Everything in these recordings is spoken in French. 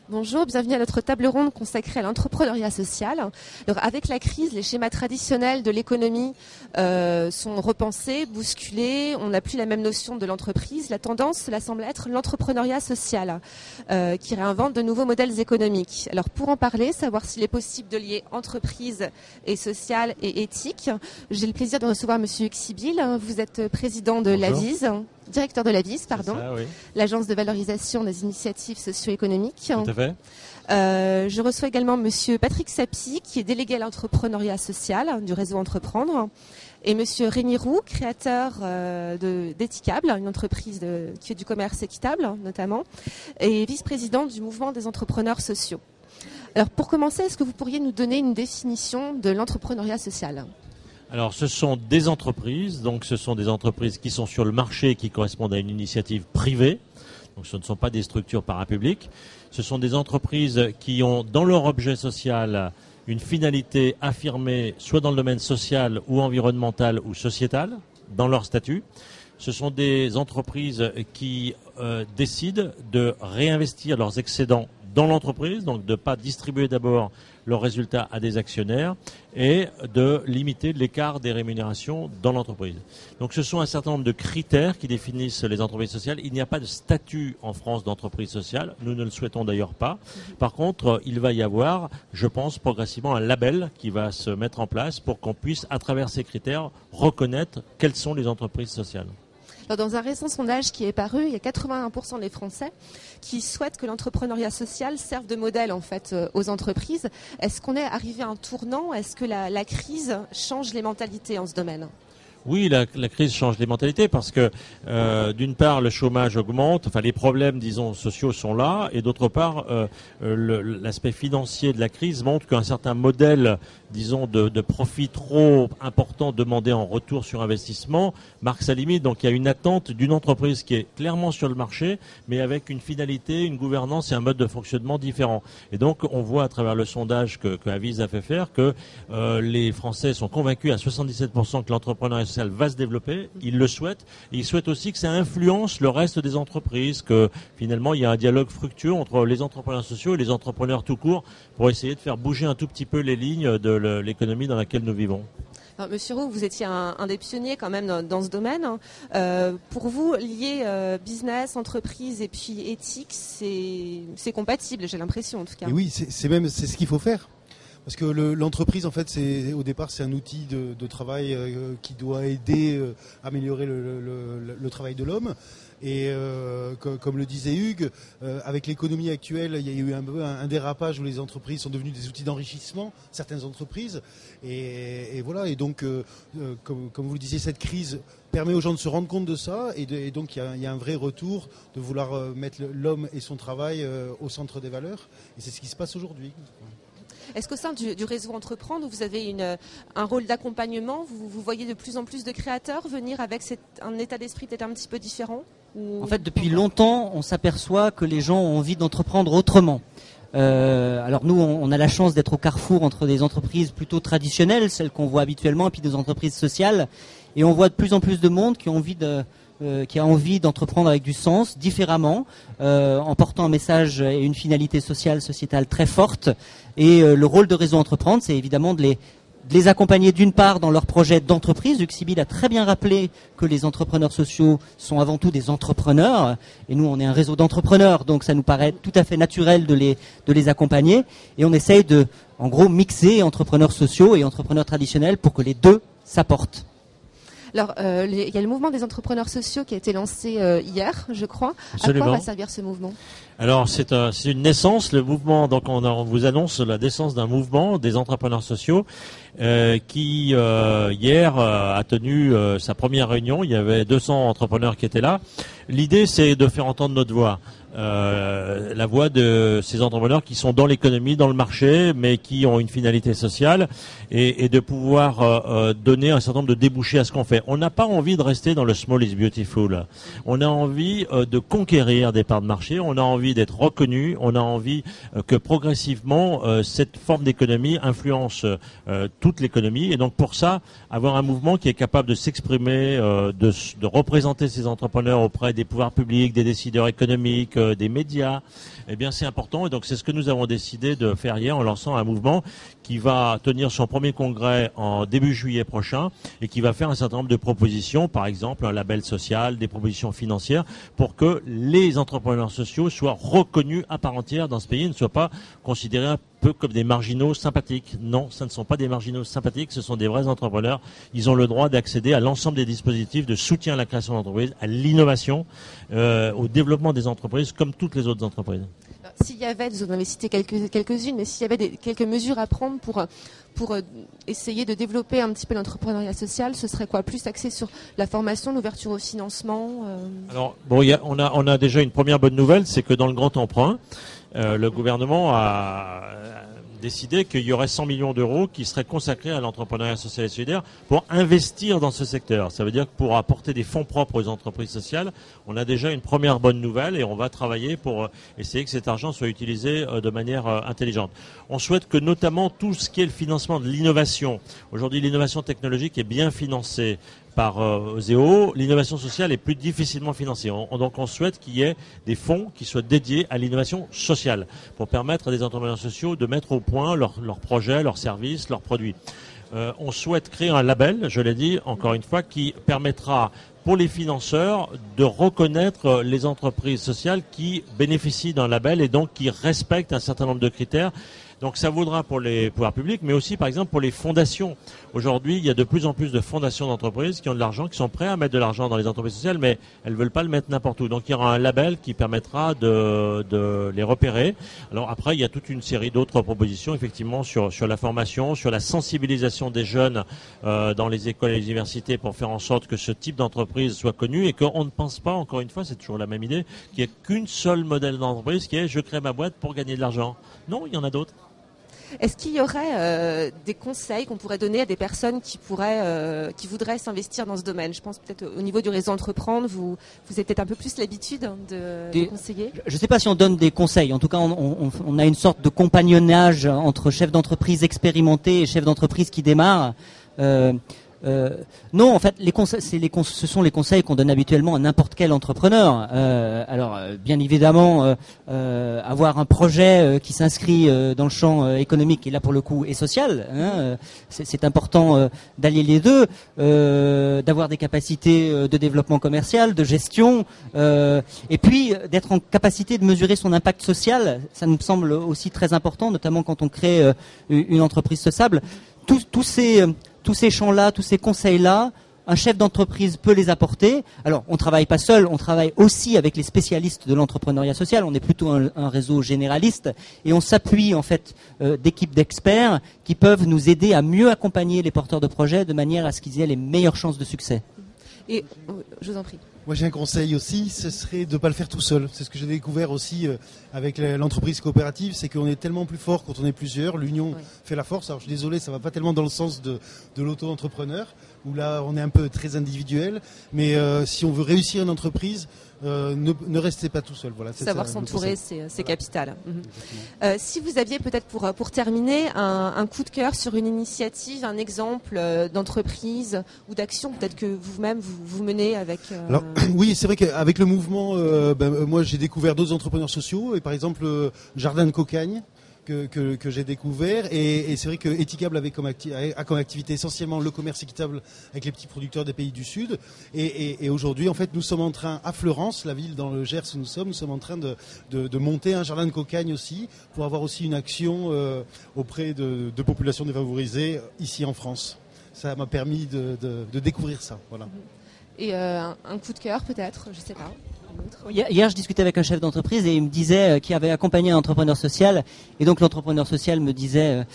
Bonjour, bienvenue à notre table ronde consacrée à l'entrepreneuriat social. Alors, avec la crise, les schémas traditionnels de l'économie sont repensés, bousculés. On n'a plus la même notion de l'entreprise. La tendance, cela semble être l'entrepreneuriat social qui réinvente de nouveaux modèles économiques. Alors, pour en parler, savoir s'il est possible de lier entreprise et social et éthique, j'ai le plaisir de recevoir Monsieur Hugues Sibyl. Vous êtes président de l'AVIS. Directeur de l'AVIS, pardon, ça, oui. L'Agence de valorisation des initiatives socio-économiques. Tout à fait. Je reçois également Monsieur Patrick Sapy, qui est délégué à l'entrepreneuriat social du réseau Entreprendre, et Monsieur Rémi Roux, créateur d'Ethicable, une entreprise qui fait du commerce équitable notamment, et vice-président du mouvement des entrepreneurs sociaux. Alors pour commencer, est-ce que vous pourriez nous donner une définition de l'entrepreneuriat social ? Alors, ce sont des entreprises, donc ce sont des entreprises qui sont sur le marché et qui correspondent à une initiative privée. Donc, ce ne sont pas des structures parapubliques. Ce sont des entreprises qui ont dans leur objet social une finalité affirmée, soit dans le domaine social ou environnemental ou sociétal, dans leur statut. Ce sont des entreprises qui décident de réinvestir leurs excédents dans l'entreprise, donc de ne pas distribuer d'abord leurs résultats à des actionnaires et de limiter l'écart des rémunérations dans l'entreprise. Donc ce sont un certain nombre de critères qui définissent les entreprises sociales. Il n'y a pas de statut en France d'entreprise sociale, nous ne le souhaitons d'ailleurs pas. Par contre, il va y avoir, je pense, progressivement un label qui va se mettre en place pour qu'on puisse, à travers ces critères, reconnaître quelles sont les entreprises sociales. Alors, dans un récent sondage qui est paru, il y a 81% des Français qui souhaitent que l'entrepreneuriat social serve de modèle en fait aux entreprises. Est-ce qu'on est arrivé à un tournant ? Est-ce que la crise change les mentalités en ce domaine ? Oui, la crise change les mentalités parce que d'une part le chômage augmente, enfin les problèmes disons sociaux sont là, et d'autre part l'aspect financier de la crise montre qu'un certain modèle disons de profit trop important demandé en retour sur investissement marque sa limite. Donc il y a une attente d'une entreprise qui est clairement sur le marché, mais avec une finalité, une gouvernance et un mode de fonctionnement différent. Et donc on voit à travers le sondage que Avis a fait faire que les Français sont convaincus à 77% que l'entrepreneuriat social va se développer, ils le souhaitent, et ils souhaitent aussi que ça influence le reste des entreprises, que finalement il y a un dialogue fructueux entre les entrepreneurs sociaux et les entrepreneurs tout court pour essayer de faire bouger un tout petit peu les lignes de l'économie dans laquelle nous vivons. Alors, Monsieur Roux, vous étiez un des pionniers quand même dans ce domaine. Pour vous, lier business, entreprise et puis éthique, c'est compatible, j'ai l'impression en tout cas. Et oui, c'est ce qu'il faut faire. Parce que l'entreprise, en fait, au départ, c'est un outil de travail qui doit aider à améliorer le travail de l'homme. Et comme le disait Hugues, avec l'économie actuelle, il y a eu un dérapage où les entreprises sont devenues des outils d'enrichissement, certaines entreprises. Et voilà. Et donc, comme vous le disiez, cette crise permet aux gens de se rendre compte de ça. Et donc, il y a un vrai retour de vouloir mettre l'homme et son travail au centre des valeurs. Et c'est ce qui se passe aujourd'hui. Est-ce qu'au sein du réseau Entreprendre, vous avez un rôle d'accompagnement ? Vous voyez de plus en plus de créateurs venir avec un état d'esprit peut-être un petit peu différent ? En fait, depuis longtemps, on s'aperçoit que les gens ont envie d'entreprendre autrement. Alors nous, on a la chance d'être au carrefour entre des entreprises plutôt traditionnelles, celles qu'on voit habituellement, et puis des entreprises sociales. Et on voit de plus en plus de monde qui a envie d'entreprendre avec du sens, différemment, en portant un message et une finalité sociale, sociétale très forte. Et le rôle de Réseau Entreprendre, c'est évidemment de les accompagner d'une part dans leur projet d'entreprise. Hugues Sibyl a très bien rappelé que les entrepreneurs sociaux sont avant tout des entrepreneurs. Et nous, on est un réseau d'entrepreneurs, donc ça nous paraît tout à fait naturel de les accompagner. Et on essaye de, en gros, mixer entrepreneurs sociaux et entrepreneurs traditionnels pour que les deux s'apportent. Alors, il y a le mouvement des entrepreneurs sociaux qui a été lancé hier, je crois. Absolument. À quoi va servir ce mouvement ? Alors, c'est une naissance, le mouvement. Donc, on vous annonce la naissance d'un mouvement des entrepreneurs sociaux qui hier a tenu sa première réunion. Il y avait 200 entrepreneurs qui étaient là. L'idée, c'est de faire entendre notre voix. La voix de ces entrepreneurs qui sont dans l'économie, dans le marché, mais qui ont une finalité sociale, et de pouvoir donner un certain nombre de débouchés à ce qu'on fait. On n'a pas envie de rester dans le small is beautiful. On a envie de conquérir des parts de marché. On a envie envie d'être reconnu, on a envie que progressivement cette forme d'économie influence toute l'économie. Et donc pour ça, avoir un mouvement qui est capable de s'exprimer, de représenter ces entrepreneurs auprès des pouvoirs publics, des décideurs économiques, des médias, eh bien c'est important. Et donc c'est ce que nous avons décidé de faire hier en lançant un mouvement qui va tenir son premier congrès en début juillet prochain et qui va faire un certain nombre de propositions, par exemple un label social, des propositions financières, pour que les entrepreneurs sociaux soient reconnus à part entière dans ce pays et ne soient pas considérés un peu comme des marginaux sympathiques. Non, ce ne sont pas des marginaux sympathiques, ce sont des vrais entrepreneurs. Ils ont le droit d'accéder à l'ensemble des dispositifs de soutien à la création d'entreprises, à l'innovation, au développement des entreprises, comme toutes les autres entreprises. S'il y avait, vous en avez cité quelques-unes, mais s'il y avait quelques mesures à prendre pour essayer de développer un petit peu l'entrepreneuriat social, ce serait quoi? Plus axé sur la formation, l'ouverture au financement Alors, bon, on a déjà une première bonne nouvelle, c'est que dans le grand emprunt, le gouvernement a décidé qu'il y aurait 100 millions d'euros qui seraient consacrés à l'entrepreneuriat social et solidaire pour investir dans ce secteur. Ça veut dire que pour apporter des fonds propres aux entreprises sociales, on a déjà une première bonne nouvelle et on va travailler pour essayer que cet argent soit utilisé de manière intelligente. On souhaite que notamment tout ce qui est le financement de l'innovation, aujourd'hui l'innovation technologique est bien financée par Oseo, l'innovation sociale est plus difficilement financée. Donc on souhaite qu'il y ait des fonds qui soient dédiés à l'innovation sociale pour permettre à des entrepreneurs sociaux de mettre au point leurs projets, leurs services, leurs produits. On souhaite créer un label, je l'ai dit encore une fois, qui permettra pour les financeurs de reconnaître les entreprises sociales qui bénéficient d'un label et donc qui respectent un certain nombre de critères. Donc ça vaudra pour les pouvoirs publics, mais aussi par exemple pour les fondations. Aujourd'hui, il y a de plus en plus de fondations d'entreprises qui ont de l'argent, qui sont prêts à mettre de l'argent dans les entreprises sociales, mais elles ne veulent pas le mettre n'importe où. Donc il y aura un label qui permettra de les repérer. Alors après, il y a toute une série d'autres propositions, effectivement, sur la formation, sur la sensibilisation des jeunes dans les écoles et les universités pour faire en sorte que ce type d'entreprise soit connu et qu'on ne pense pas, encore une fois, c'est toujours la même idée, qu'il n'y ait qu'une seule modèle d'entreprise qui est « je crée ma boîte pour gagner de l'argent ». Non, il y en a d'autres. Est-ce qu'il y aurait des conseils qu'on pourrait donner à des personnes qui voudraient s'investir dans ce domaine? Je pense peut-être au niveau du réseau Entreprendre, vous avez peut-être un peu plus l'habitude de conseiller. Je ne sais pas si on donne des conseils. En tout cas, on a une sorte de compagnonnage entre chefs d'entreprise expérimentés et chefs d'entreprise qui démarrent. Non, en fait, ce sont les conseils qu'on donne habituellement à n'importe quel entrepreneur. Alors, bien évidemment, avoir un projet qui s'inscrit dans le champ économique et là pour le coup et social, c'est important d'allier les deux, d'avoir des capacités de développement commercial, de gestion, et puis d'être en capacité de mesurer son impact social. Ça nous semble aussi très important, notamment quand on crée une entreprise sociable. Tous ces champs-là, tous ces conseils-là, un chef d'entreprise peut les apporter. Alors, on ne travaille pas seul, on travaille aussi avec les spécialistes de l'entrepreneuriat social. On est plutôt un réseau généraliste et on s'appuie en fait d'équipes d'experts qui peuvent nous aider à mieux accompagner les porteurs de projets de manière à ce qu'ils aient les meilleures chances de succès. Et je vous en prie. Moi j'ai un conseil aussi, ce serait de ne pas le faire tout seul. C'est ce que j'ai découvert aussi avec l'entreprise coopérative, c'est qu'on est tellement plus fort quand on est plusieurs, l'union fait la force. Alors je suis désolé, ça ne va pas tellement dans le sens de l'auto-entrepreneur, où là on est un peu très individuel, mais si on veut réussir une entreprise, ne restez pas tout seul. Voilà, savoir s'entourer, c'est capital. Si vous aviez peut-être pour terminer un coup de cœur sur une initiative, un exemple d'entreprise ou d'action peut-être que vous-même vous menez avec... Alors, oui, c'est vrai qu'avec le mouvement, moi j'ai découvert d'autres entrepreneurs sociaux et par exemple Jardin de Cocagne que j'ai découvert et c'est vrai que Etikable a comme activité essentiellement le commerce équitable avec les petits producteurs des pays du Sud et aujourd'hui en fait nous sommes en train à Fleurance, la ville dans le Gers où nous sommes en train de monter un jardin de cocagne aussi pour avoir aussi une action auprès de populations défavorisées ici en France. Ça m'a permis de découvrir ça. Voilà. Et un coup de cœur peut-être, je sais pas. Hier, je discutais avec un chef d'entreprise et il me disait qu'il avait accompagné un entrepreneur social. Et donc l'entrepreneur social me disait,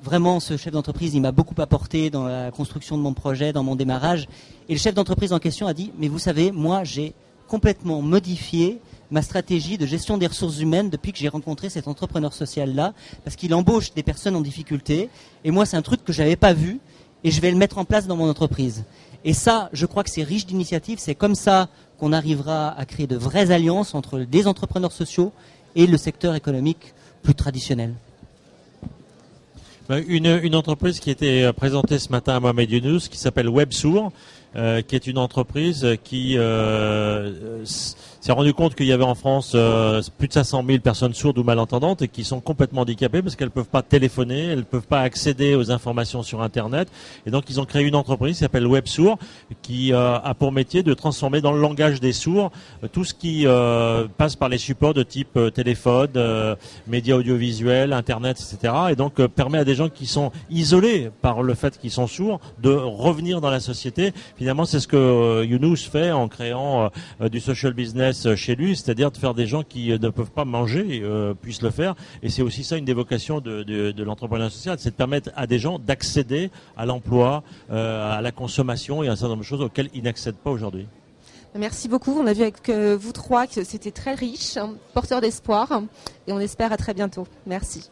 vraiment ce chef d'entreprise, il m'a beaucoup apporté dans la construction de mon projet, dans mon démarrage. Et le chef d'entreprise en question a dit, mais vous savez, moi j'ai complètement modifié ma stratégie de gestion des ressources humaines depuis que j'ai rencontré cet entrepreneur social-là, parce qu'il embauche des personnes en difficulté. Et moi, c'est un truc que je n'avais pas vu et je vais le mettre en place dans mon entreprise. Et ça, je crois que c'est riche d'initiatives. C'est comme ça qu'on arrivera à créer de vraies alliances entre des entrepreneurs sociaux et le secteur économique plus traditionnel. Une entreprise qui était présentée ce matin à Mohamed Younous, qui s'appelle Websour, qui est une entreprise qui s'est rendu compte qu'il y avait en France plus de 500 000 personnes sourdes ou malentendantes et qui sont complètement handicapées parce qu'elles ne peuvent pas téléphoner, elles ne peuvent pas accéder aux informations sur Internet. Et donc ils ont créé une entreprise qui s'appelle Websour, qui a pour métier de transformer dans le langage des sourds tout ce qui passe par les supports de type téléphone, médias audiovisuels, Internet, etc. Et donc permet à des gens qui sont isolés par le fait qu'ils sont sourds de revenir dans la société. Finalement, c'est ce que Younous fait en créant du social business chez lui, c'est-à-dire de faire des gens qui ne peuvent pas manger puissent le faire. Et c'est aussi ça une des vocations de l'entrepreneuriat social, c'est de permettre à des gens d'accéder à l'emploi, à la consommation et à un certain nombre de choses auxquelles ils n'accèdent pas aujourd'hui. Merci beaucoup. On a vu avec vous trois que c'était très riche, porteur d'espoir, et on espère à très bientôt. Merci.